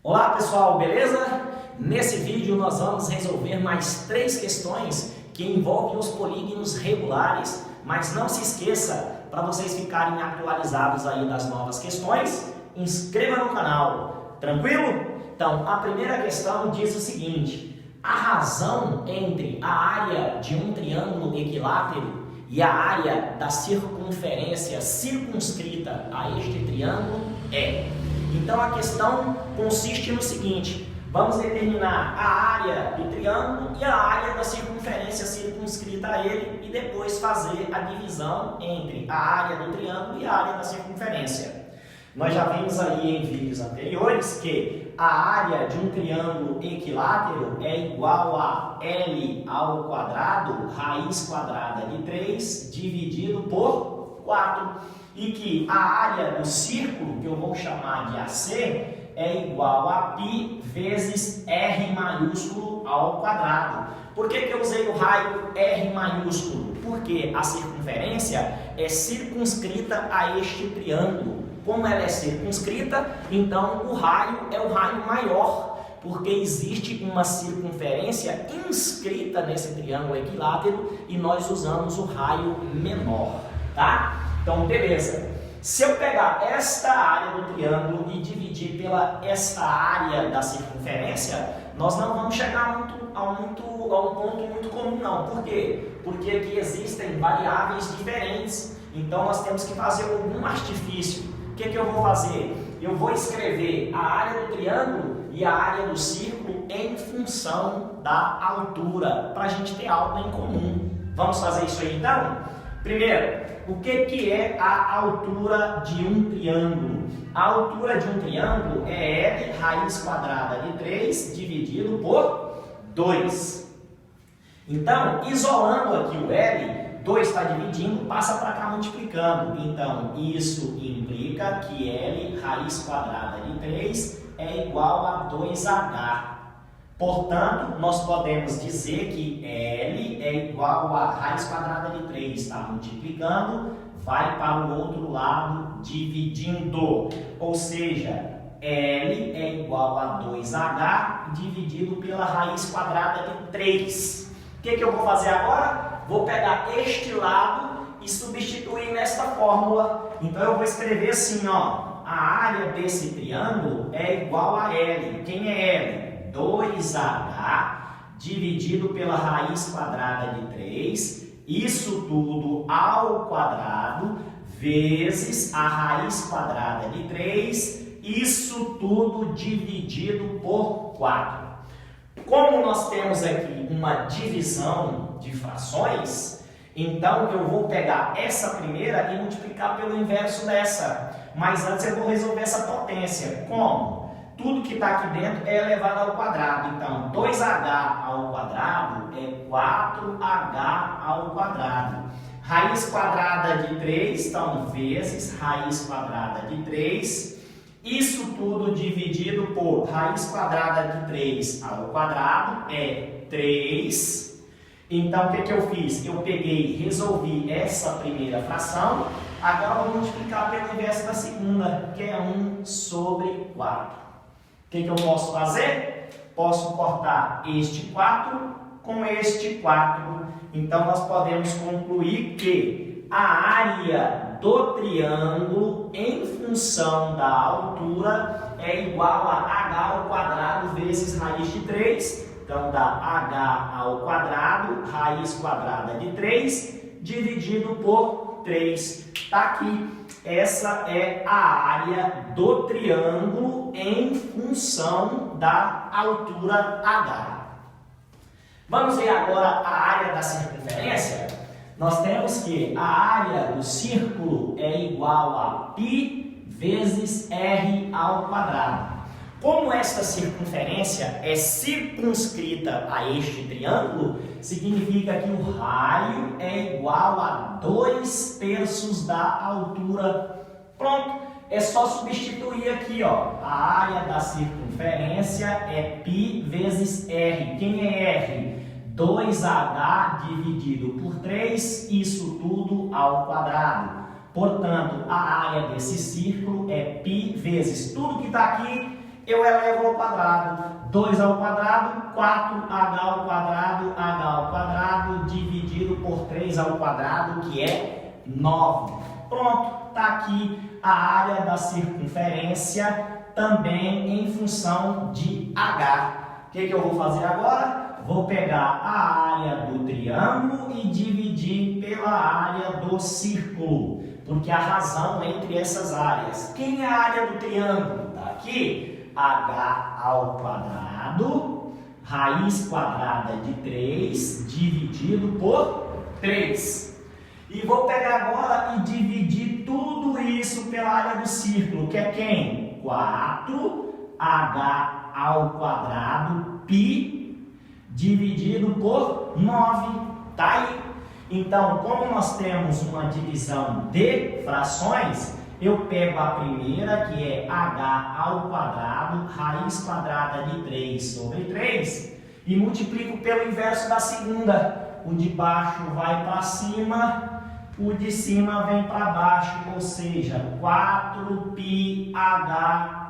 Olá pessoal, beleza? Nesse vídeo nós vamos resolver mais 3 questões que envolvem os polígonos regulares, mas não se esqueça, para vocês ficarem atualizados aí das novas questões, inscreva no canal, tranquilo? Então, a primeira questão diz o seguinte: a razão entre a área de um triângulo equilátero e a área da circunferência circunscrita a este triângulo é... Então a questão consiste no seguinte: vamos determinar a área do triângulo e a área da circunferência circunscrita a ele e depois fazer a divisão entre a área do triângulo e a área da circunferência. Nós já vimos aí em vídeos anteriores que a área de um triângulo equilátero é igual a L ao quadrado, raiz quadrada de 3, dividido por 4. E que a área do círculo, que eu vou chamar de AC, é igual a π vezes R maiúsculo ao quadrado. Por que eu usei o raio R maiúsculo? Porque a circunferência é circunscrita a este triângulo. Como ela é circunscrita, então o raio é o raio maior, porque existe uma circunferência inscrita nesse triângulo equilátero e nós usamos o raio menor, tá? Então, beleza. Se eu pegar esta área do triângulo e dividir pela esta área da circunferência, nós não vamos chegar a um ponto muito comum, não. Por quê? Porque aqui existem variáveis diferentes. Então, nós temos que fazer algum artifício. O que eu vou fazer? Eu vou escrever a área do triângulo e a área do círculo em função da altura, para a gente ter algo em comum. Vamos fazer isso aí, então? Primeiro, o que é a altura de um triângulo? A altura de um triângulo é L raiz quadrada de 3 dividido por 2. Então, isolando aqui o L, 2 está dividindo, passa para cá multiplicando. Então, isso implica que L raiz quadrada de 3 é igual a 2H. Portanto, nós podemos dizer que L é igual a raiz quadrada de 3, está multiplicando, vai para o outro lado dividindo. Ou seja, L é igual a 2H dividido pela raiz quadrada de 3. O que eu vou fazer agora? Vou pegar este lado e substituir nesta fórmula. Então, eu vou escrever assim, ó, a área desse triângulo é igual a L. Quem é L? 2H dividido pela raiz quadrada de 3, isso tudo ao quadrado, vezes a raiz quadrada de 3, isso tudo dividido por 4. Como nós temos aqui uma divisão de frações, então eu vou pegar essa primeira e multiplicar pelo inverso dessa. Mas antes eu vou resolver essa potência. Como? Tudo que está aqui dentro é elevado ao quadrado. Então, 2H ao quadrado é 4H ao quadrado. Raiz quadrada de 3, então, vezes raiz quadrada de 3. Isso tudo dividido por raiz quadrada de 3 ao quadrado é 3. Então, o que eu fiz? Eu peguei e resolvi essa primeira fração. Agora, eu vou multiplicar pelo inverso da segunda, que é 1 sobre 4. O que eu posso fazer? Posso cortar este 4 com este 4. Então, nós podemos concluir que a área do triângulo em função da altura é igual a H ao quadrado vezes raiz de 3. Então, dá H ao quadrado, raiz quadrada de 3, dividido por 3. Está aqui. Essa é a área do triângulo em função da altura H. Vamos ver agora a área da circunferência? Nós temos que a área do círculo é igual a π vezes R ao quadrado. Como esta circunferência é circunscrita a este triângulo, significa que o raio é igual a 2/3 da altura. Pronto, é só substituir aqui, ó. A área da circunferência é π vezes R. Quem é R? 2H dividido por 3, isso tudo ao quadrado. Portanto, a área desse círculo é π vezes tudo que está aqui eu elevo ao quadrado. 2 ao quadrado, 4h ao quadrado, dividido por 3 ao quadrado, que é 9. Pronto, está aqui a área da circunferência, também em função de h. O que eu vou fazer agora? Vou pegar a área do triângulo e dividir pela área do círculo, porque a razão entre essas áreas. Quem é a área do triângulo? Está aqui, h ao quadrado, raiz quadrada de 3, dividido por 3. E vou pegar agora e dividir tudo isso pela área do círculo, que é quem? 4h ao quadrado, π, dividido por 9. Tá aí. Então, como nós temos uma divisão de frações, eu pego a primeira, que é h ao quadrado, raiz quadrada de 3 sobre 3, e multiplico pelo inverso da segunda. O de baixo vai para cima, o de cima vem para baixo, ou seja, 4πh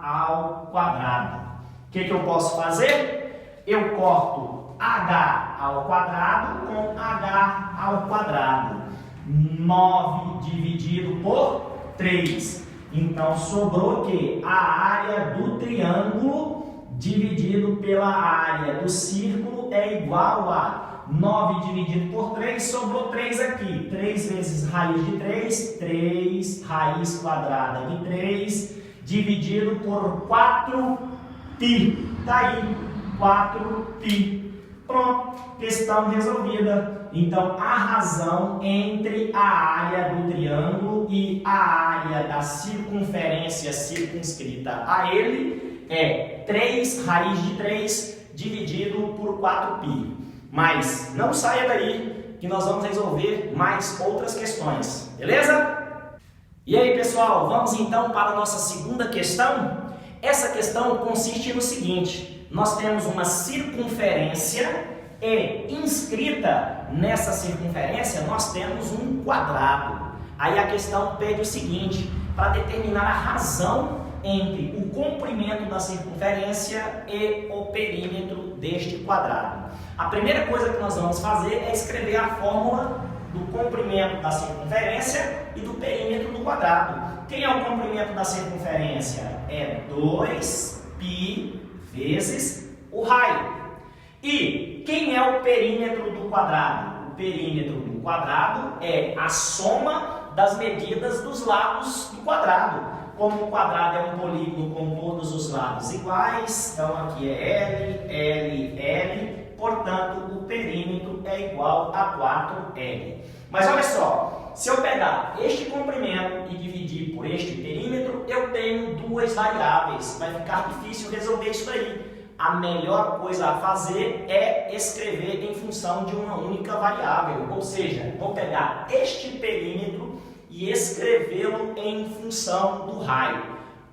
ao quadrado. O que eu posso fazer? Eu corto h ao quadrado com h ao quadrado. 9 dividido por 3. Então, sobrou o quê? A área do triângulo dividido pela área do círculo é igual a 9 dividido por 3, sobrou 3 aqui. 3 vezes raiz de 3, 3 raiz quadrada de 3, dividido por 4π. Está aí, 4π. Pronto, questão resolvida. Então, a razão entre a área do triângulo e a área da circunferência circunscrita a ele é 3 raiz de 3 dividido por 4π. Mas não saia daí que nós vamos resolver mais outras questões, beleza? E aí, pessoal, vamos então para a nossa segunda questão. Essa questão consiste no seguinte: nós temos uma circunferência e inscrita nessa circunferência nós temos um quadrado. Aí a questão pede o seguinte: para determinar a razão entre o comprimento da circunferência e o perímetro deste quadrado. A primeira coisa que nós vamos fazer é escrever a fórmula do comprimento da circunferência e do perímetro do quadrado. Quem é o comprimento da circunferência? É 2π vezes o raio. E quem é o perímetro do quadrado? O perímetro do quadrado é a soma das medidas dos lados do quadrado. Como o quadrado é um polígono com todos os lados iguais, então aqui é L, L, L, portanto o perímetro é igual a 4L. Mas olha só, se eu pegar este comprimento e dividir por este perímetro, eu tenho duas variáveis, vai ficar difícil resolver isso daí. A melhor coisa a fazer é escrever em função de uma única variável, ou seja, vou pegar este perímetro e escrevê-lo em função do raio.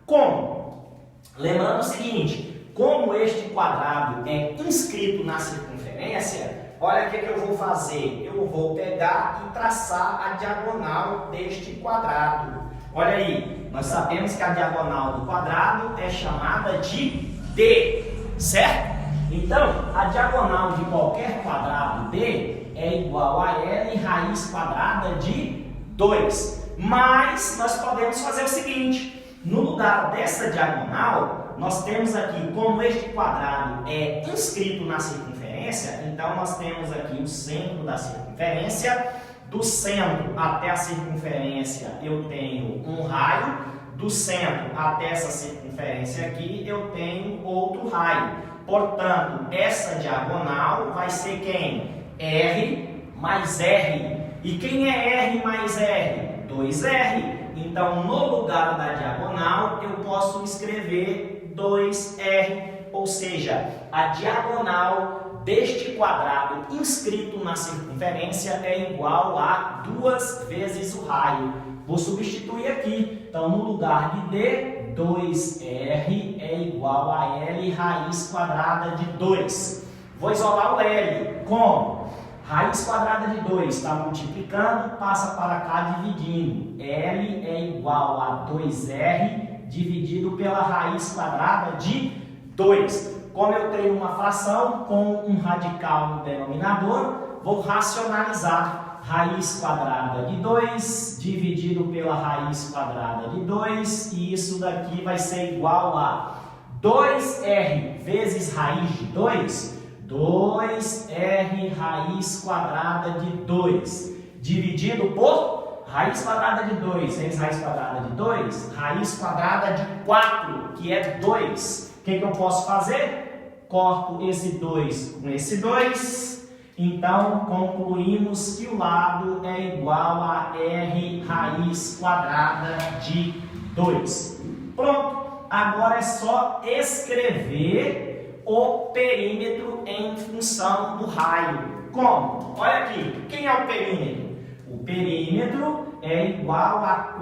Como? Lembrando o seguinte, como este quadrado é inscrito na circunferência, olha o que eu vou fazer. Eu vou pegar e traçar a diagonal deste quadrado. Olha aí, nós sabemos que a diagonal do quadrado é chamada de D, certo? Então, a diagonal de qualquer quadrado D é igual a L raiz quadrada de 2, mas nós podemos fazer o seguinte: no lugar dessa diagonal, nós temos aqui, como este quadrado é inscrito na circunferência, então nós temos aqui o centro da circunferência. Do centro até a circunferência eu tenho um raio, do centro até essa circunferência aqui eu tenho outro raio. Portanto, essa diagonal vai ser quem? R mais R. E quem é R mais R? 2R. Então, no lugar da diagonal, eu posso escrever 2R, ou seja, a diagonal deste quadrado inscrito na circunferência é igual a 2 vezes o raio. Vou substituir aqui. Então, no lugar de D, 2R é igual a L raiz quadrada de 2. Vou isolar o L. Como? Raiz quadrada de 2 está multiplicando, passa para cá dividindo. L é igual a 2R dividido pela raiz quadrada de 2. Como eu tenho uma fração com um radical no denominador, vou racionalizar raiz quadrada de 2 dividido pela raiz quadrada de 2, e isso daqui vai ser igual a 2r vezes raiz de 2, 2r raiz quadrada de 2, dividido por raiz quadrada de 2 vezes raiz quadrada de 2, raiz quadrada de 4, que é 2. O que eu posso fazer? Corto esse 2 com esse 2. Então, concluímos que o lado é igual a r raiz quadrada de 2. Pronto! Agora é só escrever o perímetro em função do raio. Como? Olha aqui, quem é o perímetro? O perímetro é igual a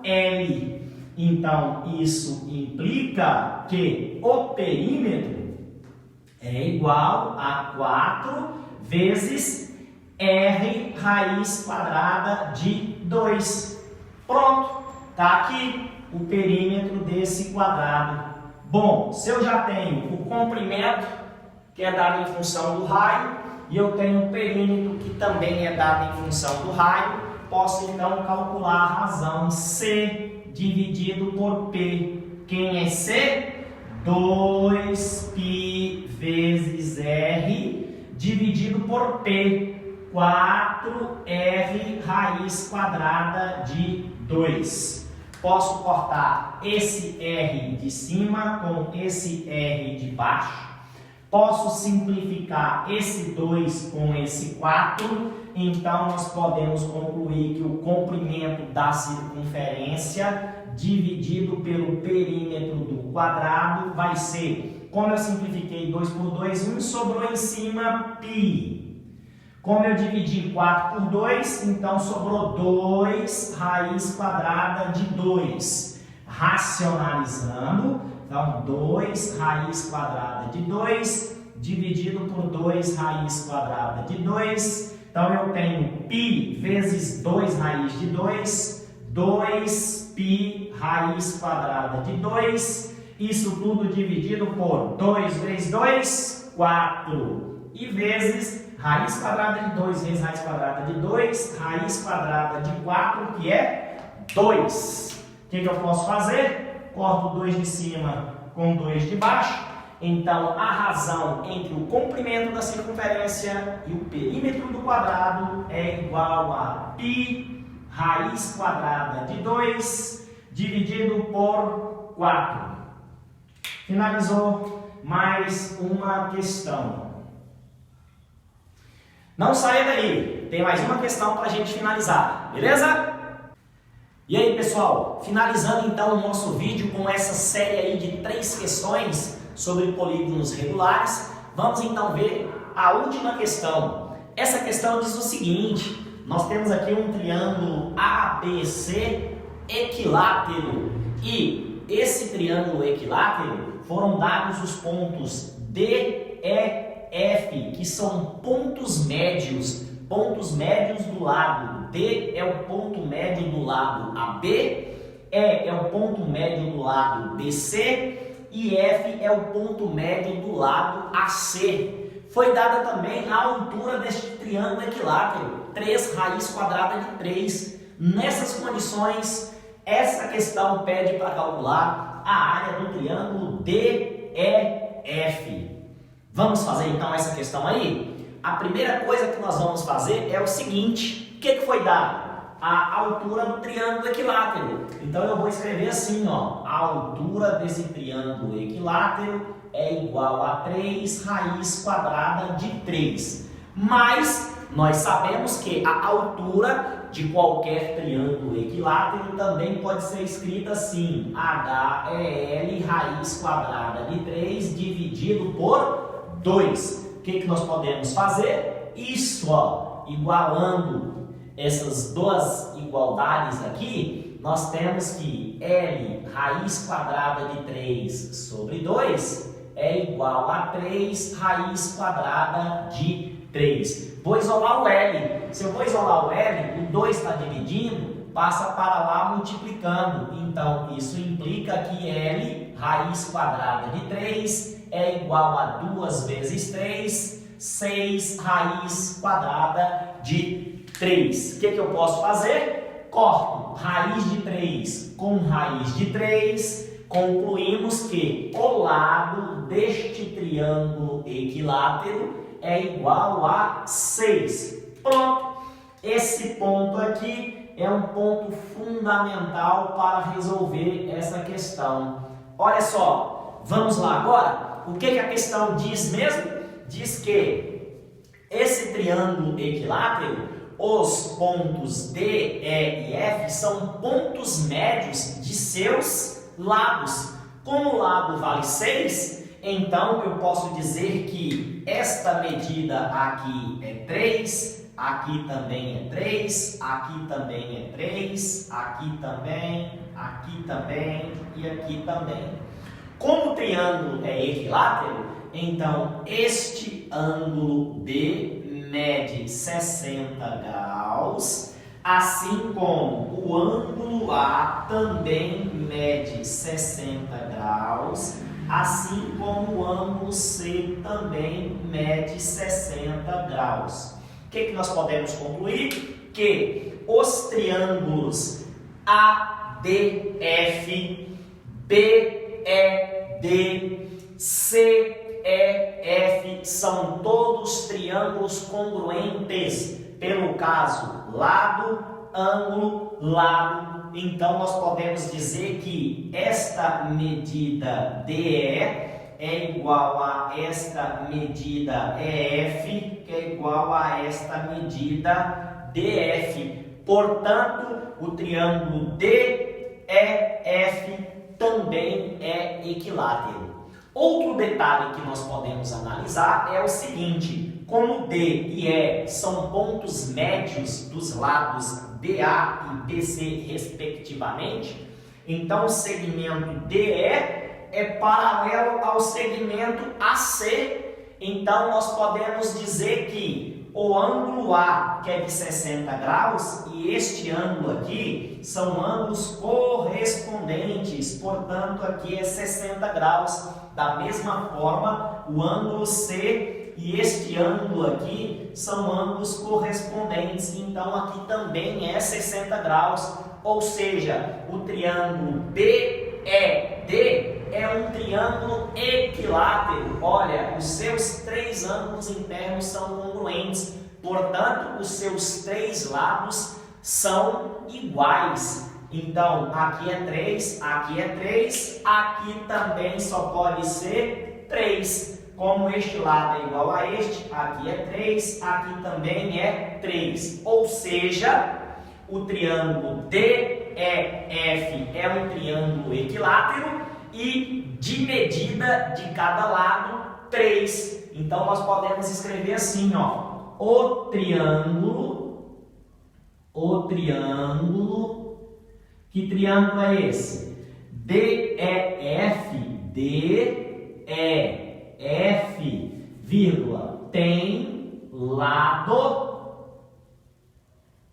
4L. Então, isso implica que o perímetro é igual a 4 vezes r raiz quadrada de 2. Pronto, está aqui o perímetro desse quadrado. Bom, se eu já tenho o comprimento, que é dado em função do raio, e eu tenho o perímetro, que também é dado em função do raio, posso então calcular a razão C dividido por P. Quem é C? 2π vezes R dividido por P, 4R raiz quadrada de 2. Posso cortar esse R de cima com esse R de baixo. Posso simplificar esse 2 com esse 4. Então, nós podemos concluir que o comprimento da circunferência dividido pelo perímetro do quadrado vai ser, como eu simplifiquei 2 por 2, 1, sobrou em cima π. Como eu dividi 4 por 2, então sobrou 2 raiz quadrada de 2. Racionalizando, então 2 raiz quadrada de 2 dividido por 2 raiz quadrada de 2. Então eu tenho π vezes 2 raiz de 2, 2π raiz quadrada de 2. Isso tudo dividido por 2 vezes 2, 4. E vezes raiz quadrada de 2 vezes raiz quadrada de 2, raiz quadrada de 4, que é 2. O que eu posso fazer? Corto 2 de cima com 2 de baixo. Então, a razão entre o comprimento da circunferência e o perímetro do quadrado é igual a π raiz quadrada de 2 dividido por 4. Finalizou mais uma questão. Não saia daí, tem mais uma questão para a gente finalizar, beleza? E aí, pessoal, finalizando então o nosso vídeo com essa série aí de 3 questões sobre polígonos regulares, vamos então ver a última questão. Essa questão diz o seguinte: nós temos aqui um triângulo ABC equilátero e esse triângulo equilátero foram dados os pontos D, E, F, que são pontos médios do lado D é o ponto médio do lado AB, E é o ponto médio do lado BC e F é o ponto médio do lado AC. Foi dada também a altura deste triângulo equilátero, 3 raiz quadrada de 3. Nessas condições, essa questão pede para calcular a área do triângulo DEF. Vamos fazer então essa questão aí? A primeira coisa que nós vamos fazer é o seguinte: o que foi dado? A altura do triângulo equilátero. Então eu vou escrever assim, ó: a altura desse triângulo equilátero é igual a 3 raiz quadrada de 3. Mas nós sabemos que a altura de qualquer triângulo equilátero também pode ser escrita assim: HEL raiz quadrada de 3 dividido por 2. O que nós podemos fazer? Isso, ó, igualando essas duas igualdades aqui, nós temos que L raiz quadrada de 3 sobre 2 é igual a 3 raiz quadrada de 3. Vou isolar o L. Se eu vou isolar o L, o 2 está dividindo, passa para lá multiplicando. Então, isso implica que L raiz quadrada de 3 é igual a 2 vezes 3, 6 raiz quadrada de 3. O que eu posso fazer? Corto raiz de 3 com raiz de 3, concluímos que o lado deste triângulo equilátero é igual a 6. Pronto! Esse ponto aqui é um ponto fundamental para resolver essa questão. Olha só, vamos lá agora. O que a questão diz mesmo? Diz que esse triângulo equilátero, os pontos D, E e F são pontos médios de seus lados. Como o lado vale 6, então eu posso dizer que esta medida aqui é 3, aqui também é 3, aqui também é 3, aqui também e aqui também. Como o triângulo é equilátero, então este ângulo D mede 60 graus, assim como o ângulo A também mede 60 graus, assim como o ângulo C também mede 60 graus. O que nós podemos concluir? Que os triângulos ADF, BED, CEF são todos triângulos congruentes, pelo caso lado, ângulo, lado. Então nós podemos dizer que esta medida DE é igual a esta medida EF, que é igual a esta medida DF. Portanto, o triângulo DEF também é equilátero. Outro detalhe que nós podemos analisar é o seguinte: como D e E são pontos médios dos lados DA e BC respectivamente, então o segmento DE é paralelo ao segmento AC. Então nós podemos dizer que o ângulo A, que é de 60 graus, e este ângulo aqui são ângulos correspondentes, portanto aqui é 60 graus. Da mesma forma, o ângulo C e este ângulo aqui são ângulos correspondentes, então aqui também é 60 graus, ou seja, o triângulo BED é um triângulo equilátero. Olha, os seus três ângulos internos são congruentes, portanto, os seus três lados são iguais. Então, aqui é 3, aqui é 3, aqui também só pode ser 3. Como este lado é igual a este, aqui é 3, aqui também é 3. Ou seja, o triângulo DEF é um triângulo equilátero e de medida de cada lado 3. Então nós podemos escrever assim, ó, o triângulo, que triângulo é esse? DEF, vírgula, tem lado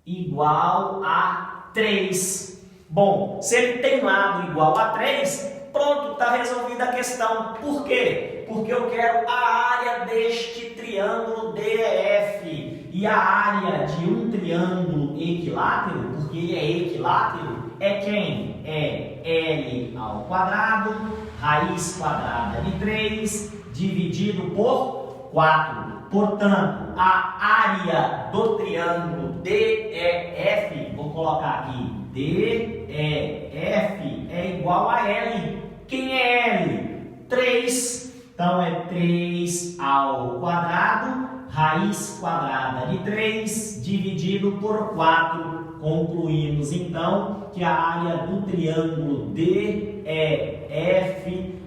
igual a 3. Bom, se ele tem lado igual a 3, pronto, está resolvida a questão. Por quê? Porque eu quero a área deste triângulo DEF. E a área de um triângulo equilátero, porque ele é equilátero, é quem? É L ao quadrado, raiz quadrada de 3, dividido por 4. Portanto, a área do triângulo DEF, vou colocar aqui, DEF é igual a L. Quem é L? 3. Então é 3 ao quadrado, raiz quadrada de 3, dividido por 4. Concluímos então que a área do triângulo DEF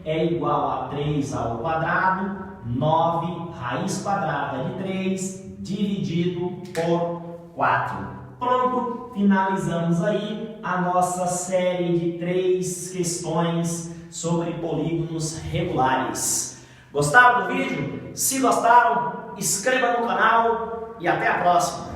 é igual a 3 ao quadrado, 9 raiz quadrada de 3, dividido por 4. Pronto, finalizamos aí a nossa série de 3 questões sobre polígonos regulares. Gostaram do vídeo? Se gostaram, inscreva no canal e até a próxima!